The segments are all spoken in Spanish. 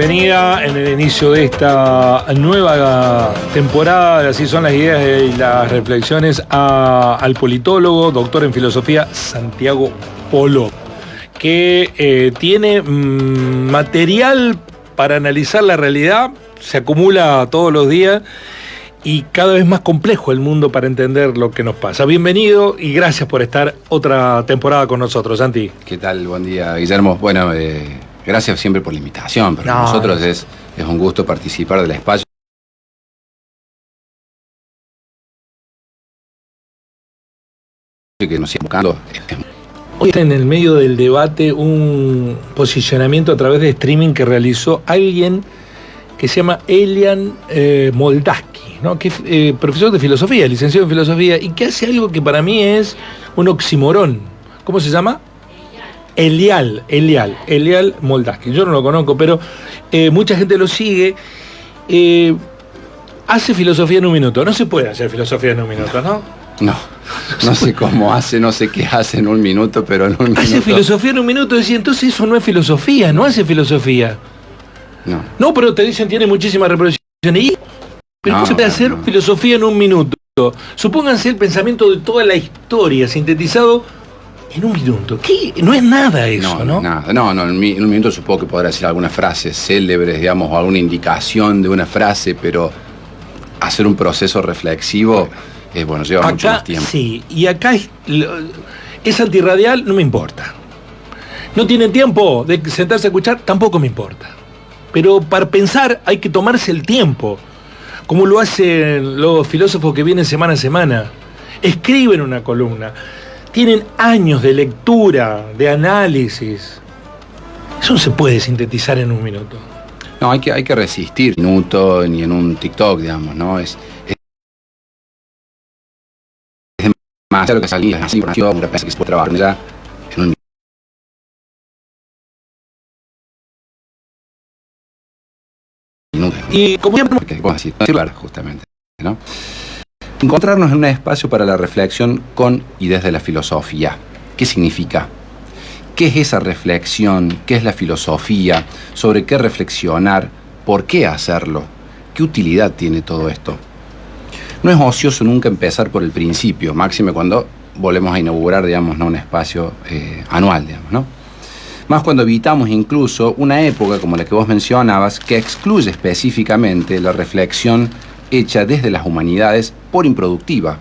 bienvenida en el inicio de esta nueva temporada de Así son las ideas y las reflexiones al politólogo, doctor en filosofía, Santiago Polo, que tiene material para analizar la realidad, se acumula todos los días y cada vez más complejo el mundo para entender lo que nos pasa. Bienvenido y gracias por estar otra temporada con nosotros, Santi. ¿Qué tal? Buen día, Guillermo. Bueno, gracias siempre por la invitación. Para nosotros es un gusto participar del espacio que nos sigue buscando. Hoy está en el medio del debate un posicionamiento a través de streaming que realizó alguien que se llama Elian Moldavsky, ¿no? Que es profesor de filosofía, licenciado en filosofía, y que hace algo que para mí es un oximorón. ¿Cómo se llama? Elian Moldavsky. Yo no lo conozco, pero mucha gente lo sigue. Hace filosofía en un minuto. No se puede hacer filosofía en un minuto, ¿no? No sé cómo hace, no sé qué hace en un minuto, pero en un minuto... Hace filosofía en un minuto, decía, entonces eso no es filosofía, no hace filosofía. No, pero te dicen tiene muchísimas reproducciones. Pero ¿cómo se puede hacer filosofía en un minuto? Supónganse el pensamiento de toda la historia sintetizado en un minuto. ¿Qué? No es nada eso, ¿no? Nada. No, en un minuto supongo que podrá decir algunas frases célebres, digamos, o alguna indicación de una frase, pero hacer un proceso reflexivo, bueno, lleva mucho más tiempo. Sí, y acá es antirradial, no me importa. No tienen tiempo de sentarse a escuchar, tampoco me importa. Pero para pensar hay que tomarse el tiempo, como lo hacen los filósofos que vienen semana a semana. Escriben una columna, tienen años de lectura, de análisis. Eso no se puede sintetizar en un minuto. No, hay que resistir un minuto ni en un TikTok, digamos, ¿no? Es demasiado que salía así información, una que se puede trabajar ya en un minuto. Y como siempre, claro, justamente, ¿no? Encontrarnos en un espacio para la reflexión con y desde la filosofía. ¿Qué significa? ¿Qué es esa reflexión? ¿Qué es la filosofía? ¿Sobre qué reflexionar? ¿Por qué hacerlo? ¿Qué utilidad tiene todo esto? No es ocioso nunca empezar por el principio, máxime cuando volvemos a inaugurar, digamos, ¿no? Un espacio anual, digamos, ¿no? Más cuando evitamos incluso una época como la que vos mencionabas, que excluye específicamente la reflexión hecha desde las humanidades por improductiva.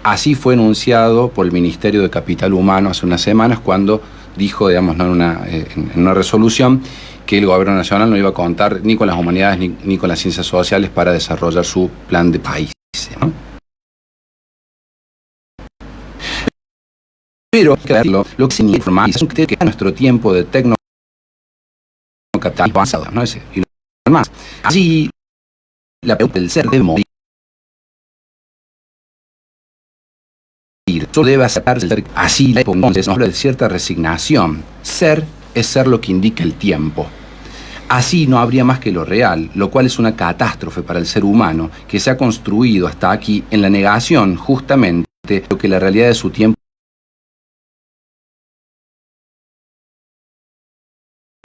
Así fue enunciado por el Ministerio de Capital Humano hace unas semanas cuando dijo, digamos, ¿no? en una resolución que el gobierno nacional no iba a contar ni con las humanidades ni con las ciencias sociales para desarrollar su plan de país, ¿no? Pero lo que significa es que nuestro tiempo de tecnocapitalismo avanzado, ¿no? Y lo más. Así, la pregunta del ser debe morir. Solo debe aceptarse el ser. Así, entonces, nos habla de cierta resignación. Ser es ser lo que indica el tiempo. Así no habría más que lo real, lo cual es una catástrofe para el ser humano que se ha construido hasta aquí en la negación, justamente, de lo que la realidad de su tiempo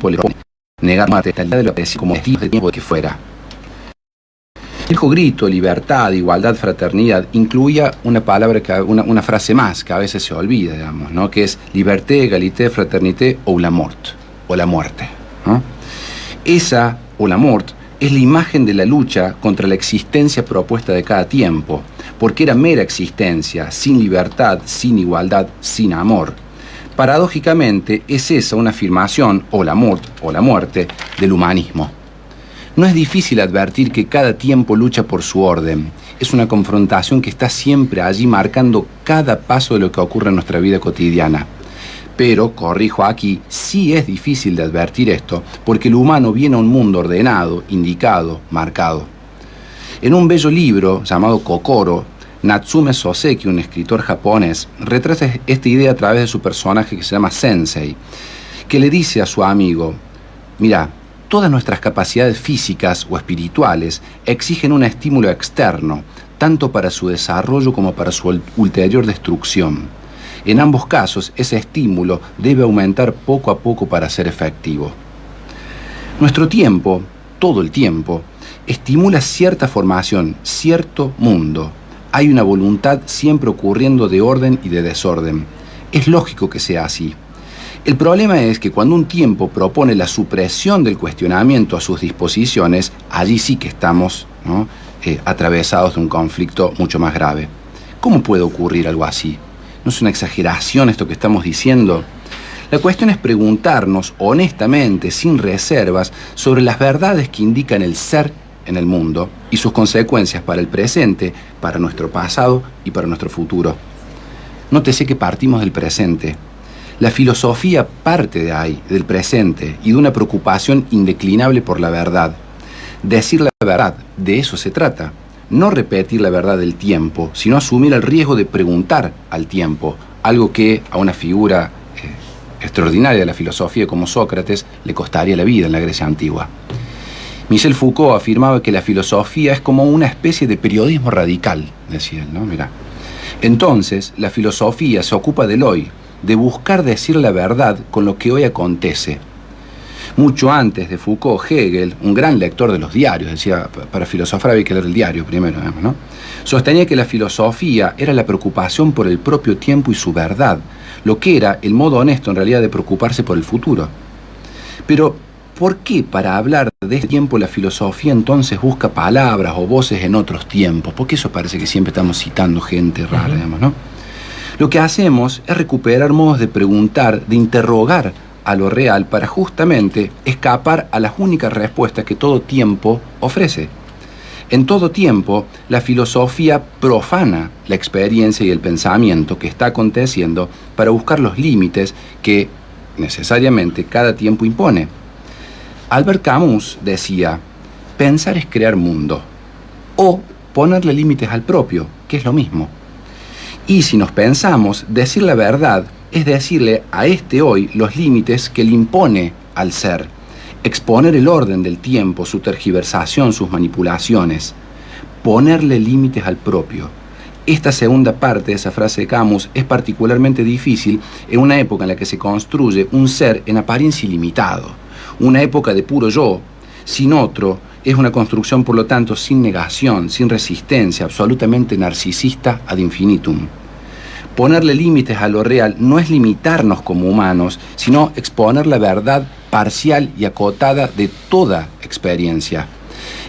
le pone. Negar la materialidad de lo que decía como destino de tiempo que fuera. El viejo grito, libertad, igualdad, fraternidad, incluía una palabra, una frase más que a veces se olvida, digamos, ¿no? Que es liberté, égalité, fraternité o la mort, o la muerte, ¿no? Esa, o la mort, es la imagen de la lucha contra la existencia propuesta de cada tiempo, porque era mera existencia, sin libertad, sin igualdad, sin amor. Paradójicamente, es esa una afirmación, o la mort, o la muerte, del humanismo. No es difícil advertir que cada tiempo lucha por su orden. Es una confrontación que está siempre allí marcando cada paso de lo que ocurre en nuestra vida cotidiana. Pero, corrijo aquí, sí es difícil de advertir esto, porque el humano viene a un mundo ordenado, indicado, marcado. En un bello libro llamado Kokoro, Natsume Soseki, un escritor japonés, retrata esta idea a través de su personaje que se llama Sensei, que le dice a su amigo: mira, todas nuestras capacidades físicas o espirituales exigen un estímulo externo, tanto para su desarrollo como para su ulterior destrucción. En ambos casos, ese estímulo debe aumentar poco a poco para ser efectivo. Nuestro tiempo todo el tiempo, estimula cierta formación, cierto mundo. Hay una voluntad siempre ocurriendo de orden y de desorden. Es lógico que sea así. El problema es que cuando un tiempo propone la supresión del cuestionamiento a sus disposiciones, allí sí que estamos, ¿no?, atravesados de un conflicto mucho más grave. ¿Cómo puede ocurrir algo así? ¿No es una exageración esto que estamos diciendo? La cuestión es preguntarnos honestamente, sin reservas, sobre las verdades que indican el ser en el mundo y sus consecuencias para el presente, para nuestro pasado y para nuestro futuro. Nótese que partimos del presente. La filosofía parte de ahí, del presente, y de una preocupación indeclinable por la verdad. Decir la verdad, de eso se trata. No repetir la verdad del tiempo, sino asumir el riesgo de preguntar al tiempo, algo que a una figura extraordinaria de la filosofía como Sócrates le costaría la vida en la Grecia antigua. Michel Foucault afirmaba que la filosofía es como una especie de periodismo radical, decía él, ¿no? Mirá. Entonces, la filosofía se ocupa del hoy, de buscar decir la verdad con lo que hoy acontece. Mucho antes de Foucault, Hegel, un gran lector de los diarios, decía, para filosofar había que leer el diario primero, ¿no?, sostenía que la filosofía era la preocupación por el propio tiempo y su verdad, lo que era el modo honesto en realidad de preocuparse por el futuro. Pero, ¿por qué para hablar de este tiempo la filosofía entonces busca palabras o voces en otros tiempos? Porque eso parece que siempre estamos citando gente rara, digamos, ¿no? Lo que hacemos es recuperar modos de preguntar, de interrogar a lo real para justamente escapar a las únicas respuestas que todo tiempo ofrece. En todo tiempo, la filosofía profana la experiencia y el pensamiento que está aconteciendo para buscar los límites que necesariamente cada tiempo impone. Albert Camus decía, pensar es crear mundo, o ponerle límites al propio, que es lo mismo. Y si nos pensamos, decir la verdad es decirle a este hoy los límites que le impone al ser, exponer el orden del tiempo, su tergiversación, sus manipulaciones, ponerle límites al propio. Esta segunda parte de esa frase de Camus es particularmente difícil en una época en la que se construye un ser en apariencia ilimitado, una época de puro yo, sin otro. Es una construcción, por lo tanto, sin negación, sin resistencia, absolutamente narcisista ad infinitum. Ponerle límites a lo real no es limitarnos como humanos, sino exponer la verdad parcial y acotada de toda experiencia.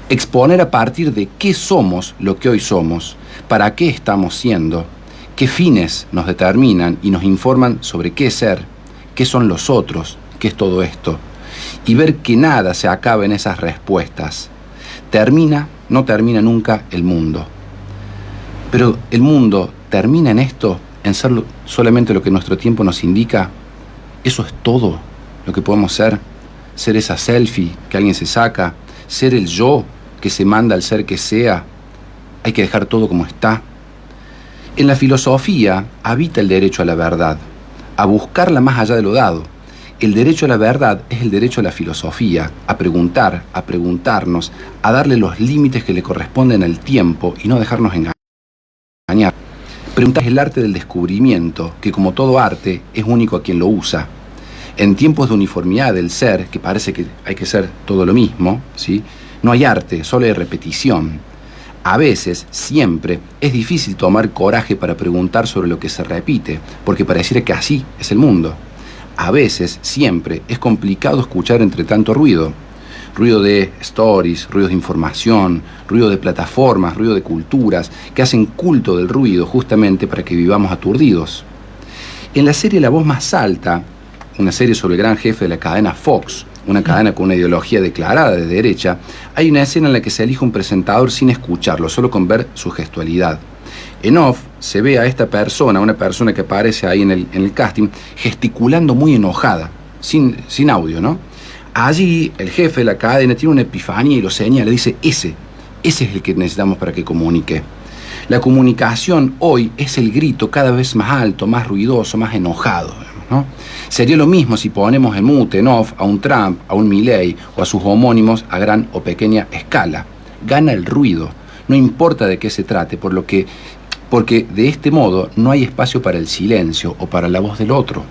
Exponer a partir de qué somos lo que hoy somos, para qué estamos siendo, qué fines nos determinan y nos informan sobre qué ser, qué son los otros, qué es todo esto. Y ver que nada se acaba en esas respuestas. No termina nunca el mundo. Pero el mundo termina en esto, en ser solamente lo que nuestro tiempo nos indica. Eso es todo lo que podemos ser. Ser esa selfie que alguien se saca, ser el yo que se manda al ser que sea. Hay que dejar todo como está. En la filosofía habita el derecho a la verdad, a buscarla más allá de lo dado. El derecho a la verdad es el derecho a la filosofía, a preguntar, a preguntarnos, a darle los límites que le corresponden al tiempo y no dejarnos engañar. Preguntar es el arte del descubrimiento, que como todo arte es único a quien lo usa. En tiempos de uniformidad del ser, que parece que hay que ser todo lo mismo, ¿sí?, no hay arte, solo hay repetición. A veces, siempre, es difícil tomar coraje para preguntar sobre lo que se repite, porque pareciera que así es el mundo. A veces, siempre, es complicado escuchar entre tanto ruido. Ruido de stories, ruido de información, ruido de plataformas, ruido de culturas, que hacen culto del ruido justamente para que vivamos aturdidos. En la serie La Voz Más Alta, una serie sobre el gran jefe de la cadena Fox, una cadena con una ideología declarada de derecha, hay una escena en la que se elige un presentador sin escucharlo, solo con ver su gestualidad. En off se ve a esta persona, una persona que aparece ahí en el casting, gesticulando muy enojada, sin audio, ¿no? Allí el jefe de la cadena tiene una epifanía y lo señala, dice, ese es el que necesitamos para que comunique. La comunicación hoy es el grito cada vez más alto, más ruidoso, más enojado, ¿no? Sería lo mismo si ponemos en mute, en off, a un Trump, a un Milei o a sus homónimos a gran o pequeña escala. Gana el ruido, no importa de qué se trate, porque de este modo no hay espacio para el silencio o para la voz del otro.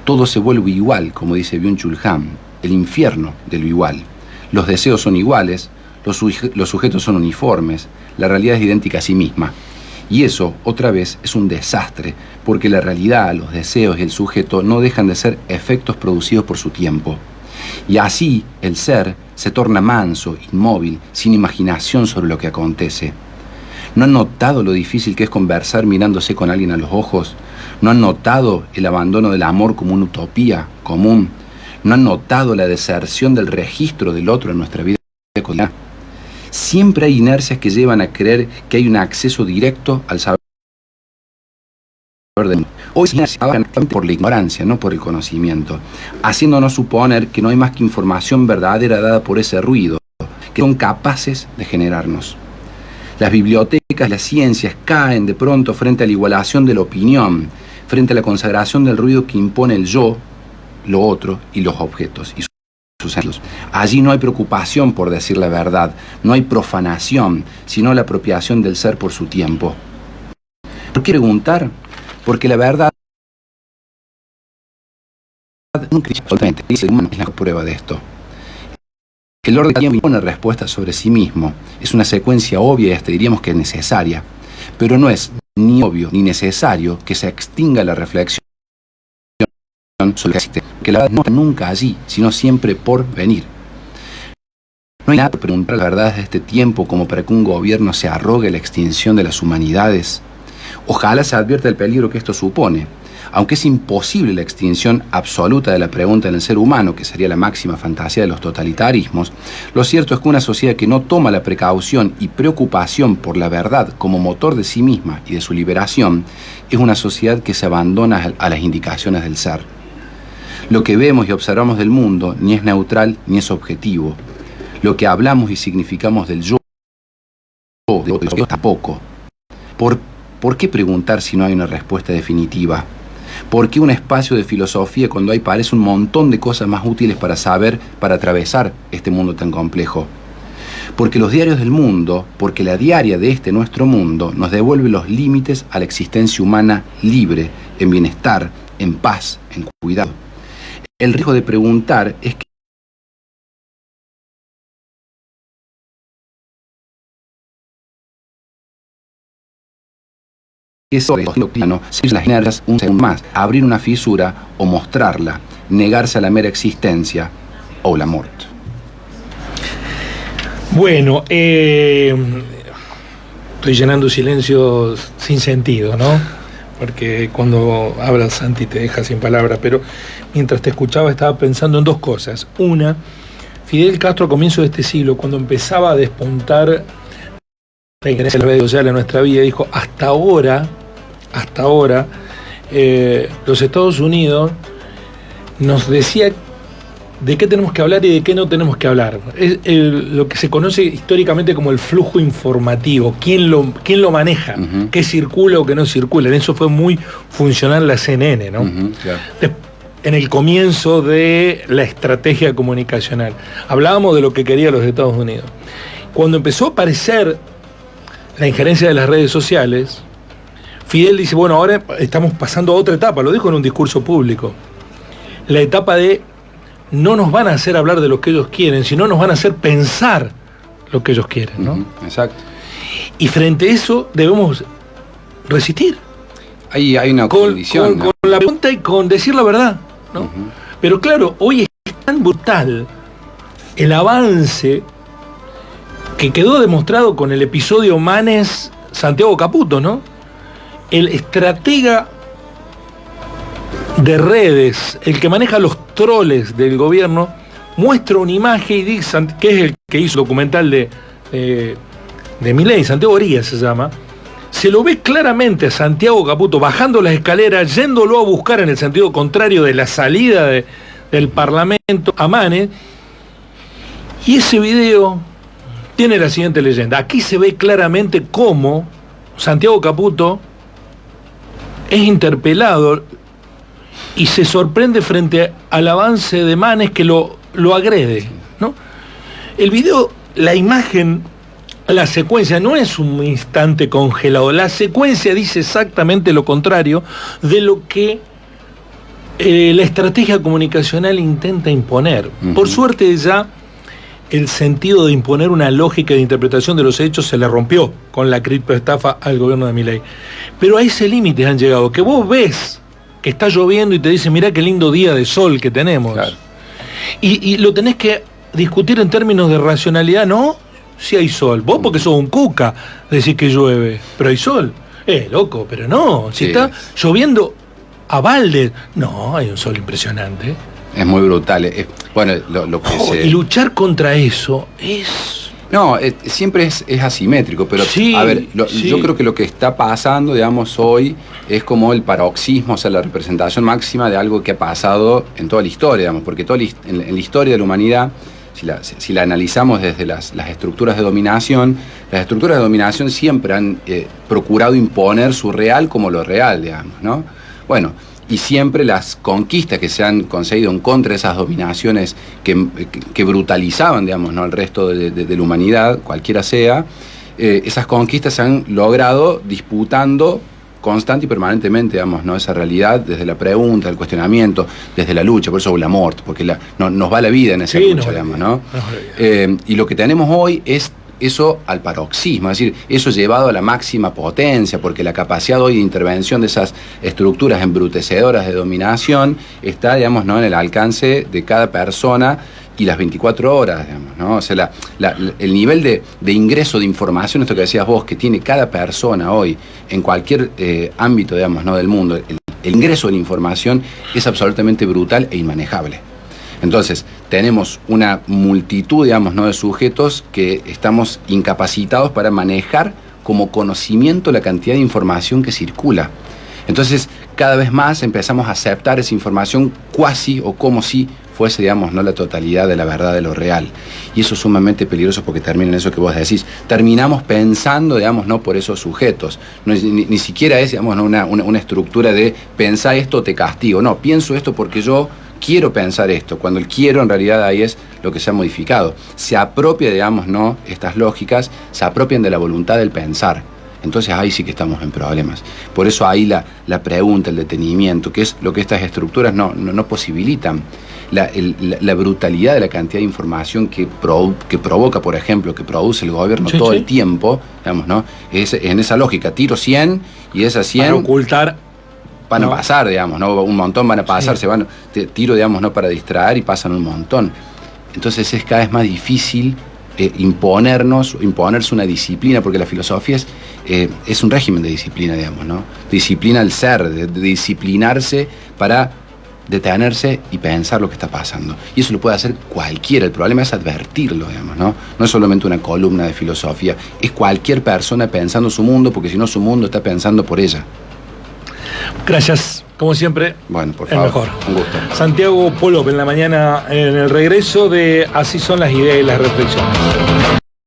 Todo se vuelve igual, como dice Byung-Chul Han, el infierno de lo igual. Los deseos son iguales, los sujetos son uniformes, la realidad es idéntica a sí misma. Y eso, otra vez, es un desastre, porque la realidad, los deseos y el sujeto no dejan de ser efectos producidos por su tiempo. Y así, el ser se torna manso, inmóvil, sin imaginación sobre lo que acontece. ¿No han notado lo difícil que es conversar mirándose con alguien a los ojos? ¿No han notado el abandono del amor como una utopía común? ¿No han notado la deserción del registro del otro en nuestra vida cotidiana? Siempre hay inercias que llevan a creer que hay un acceso directo al saber del mundo. Hoy se avanza por la ignorancia, no por el conocimiento, haciéndonos suponer que no hay más que información verdadera dada por ese ruido, que son capaces de generarnos. Las bibliotecas, las ciencias caen de pronto frente a la igualación de la opinión, frente a la consagración del ruido que impone el yo, lo otro y los objetos y sus ejemplos. Allí no hay preocupación por decir la verdad, no hay profanación, sino la apropiación del ser por su tiempo. ¿Por qué preguntar? Porque la verdad nunca es la prueba de esto. El orden del tiempo impone respuestas sobre sí mismo. Es una secuencia obvia y hasta diríamos que es necesaria, pero no es ni obvio ni necesario que se extinga la reflexión sobre lo que existe, que la verdad no está nunca allí, sino siempre por venir. No hay nada por preguntar la verdad de este tiempo como para que un gobierno se arrogue la extinción de las humanidades. Ojalá se advierta el peligro que esto supone. Aunque es imposible la extinción absoluta de la pregunta en el ser humano, que sería la máxima fantasía de los totalitarismos, lo cierto es que una sociedad que no toma la precaución y preocupación por la verdad como motor de sí misma y de su liberación, es una sociedad que se abandona a las indicaciones del ser. Lo que vemos y observamos del mundo ni es neutral ni es objetivo. Lo que hablamos y significamos del yo, tampoco. ¿Por qué preguntar si no hay una respuesta definitiva? ¿Por qué un espacio de filosofía cuando hay parece un montón de cosas más útiles para saber, para atravesar este mundo tan complejo? Porque los diarios del mundo, porque la diaria de este nuestro mundo nos devuelve los límites a la existencia humana libre, en bienestar, en paz, en cuidado. El riesgo de preguntar es que eso es las inercias un segundo más, abrir una fisura o mostrarla, negarse a la mera existencia o la muerte. Bueno, estoy llenando silencios sin sentido, ¿no? Porque cuando hablas, Santi, te deja sin palabras, pero mientras te escuchaba estaba pensando en dos cosas. Una, Fidel Castro a comienzos de este siglo, cuando empezaba a despuntar la injerencia de las redes sociales en nuestra vida, dijo, hasta ahora, los Estados Unidos nos decía de qué tenemos que hablar y de qué no tenemos que hablar. Es lo que se conoce históricamente como el flujo informativo. ¿Quién lo maneja? Uh-huh. ¿Qué circula o qué no circula? En eso fue muy funcional la CNN, ¿no? Uh-huh, claro. En el comienzo de la estrategia comunicacional. Hablábamos de lo que querían los Estados Unidos. Cuando empezó a aparecer la injerencia de las redes sociales, Fidel dice, bueno, ahora estamos pasando a otra etapa, lo dijo en un discurso público. La etapa de no nos van a hacer hablar de lo que ellos quieren, sino nos van a hacer pensar lo que ellos quieren, ¿no? Exacto. Y frente a eso debemos resistir. Hay una condición, ¿no? Con la pregunta y con decir la verdad, ¿no? Uh-huh. Pero claro, hoy es tan brutal el avance que quedó demostrado con el episodio Manes-Santiago Caputo, ¿no? El estratega de redes, el que maneja los troles del gobierno, muestra una imagen y dice, que es el que hizo el documental de Milei, Santiago Orías se llama, se lo ve claramente a Santiago Caputo bajando las escaleras, yéndolo a buscar en el sentido contrario de la salida del Parlamento a Manes, y ese video tiene la siguiente leyenda. Aquí se ve claramente cómo Santiago Caputo es interpelado y se sorprende frente al avance de Manes que lo agrede, ¿no? El video, la imagen, la secuencia no es un instante congelado, la secuencia dice exactamente lo contrario de lo que la estrategia comunicacional intenta imponer. Uh-huh. Por suerte ya el sentido de imponer una lógica de interpretación de los hechos se le rompió con la criptoestafa al gobierno de Milei. Pero a ese límite han llegado, que vos ves que está lloviendo y te dicen, mirá qué lindo día de sol que tenemos. Claro. Y lo tenés que discutir en términos de racionalidad, ¿no? Si hay sol. Vos porque sos un cuca decís que llueve, pero hay sol. Loco, pero no. Si Sí. está lloviendo a balde, no, hay un sol impresionante. Es muy brutal. Bueno, lo que Y luchar contra eso es... No, siempre es asimétrico, pero Sí, a ver, sí. yo creo que lo que está pasando, digamos, hoy es como el paroxismo, o sea, la representación máxima de algo que ha pasado en toda la historia, digamos, porque en la historia de la humanidad, si la analizamos desde las estructuras de dominación, las estructuras de dominación siempre han procurado imponer su real como lo real, digamos, ¿no? Bueno, y siempre las conquistas que se han conseguido en contra de esas dominaciones que brutalizaban, digamos, ¿no?, el resto de la humanidad, cualquiera sea, esas conquistas se han logrado disputando constante y permanentemente, digamos, ¿no?, esa realidad desde la pregunta, el cuestionamiento, desde la lucha, por eso la muerte, porque nos va la vida en esa lucha, digamos, ¿no? Y lo que tenemos hoy es eso al paroxismo, es decir, eso llevado a la máxima potencia, porque la capacidad hoy de intervención de esas estructuras embrutecedoras de dominación está, digamos, ¿no?, en el alcance de cada persona y las 24 horas, digamos, ¿no? O sea, el nivel de ingreso de información, esto que decías vos, que tiene cada persona hoy en cualquier ámbito, digamos, ¿no?, del mundo, el ingreso de la información es absolutamente brutal e inmanejable. Entonces, tenemos una multitud, digamos, ¿no?, de sujetos que estamos incapacitados para manejar como conocimiento la cantidad de información que circula. Entonces, cada vez más empezamos a aceptar esa información cuasi o como si fuese, digamos, no la totalidad de la verdad de lo real. Y eso es sumamente peligroso porque termina en eso que vos decís. Terminamos pensando, digamos, no por esos sujetos. No, ni siquiera es, digamos, ¿no?, una estructura de pensá esto te castigo. No, pienso esto porque yo quiero pensar esto, cuando el quiero en realidad ahí es lo que se ha modificado. Se apropia, digamos, ¿no?, estas lógicas, se apropian de la voluntad del pensar. Entonces ahí sí que estamos en problemas. Por eso ahí la pregunta, el detenimiento, que es lo que estas estructuras no posibilitan. La brutalidad de la cantidad de información que provoca, por ejemplo, que produce el gobierno todo el tiempo, digamos, ¿no?, es en esa lógica, tiro 100 y esas 100... Para ocultar... Van a pasar, digamos, ¿no? Un montón van a pasar, Sí. Tiro, digamos, ¿no?, para distraer y pasan un montón. Entonces es cada vez más difícil imponerse una disciplina, porque la filosofía es un régimen de disciplina, digamos, ¿no? Disciplina al ser, de disciplinarse para detenerse y pensar lo que está pasando. Y eso lo puede hacer cualquiera, el problema es advertirlo, digamos, ¿no? No es solamente una columna de filosofía, es cualquier persona pensando su mundo, porque si no su mundo está pensando por ella. Gracias, como siempre. Bueno, por el favor. mejor. Un gusto. Santiago Polop en la mañana, en el regreso de Así son las ideas y las reflexiones.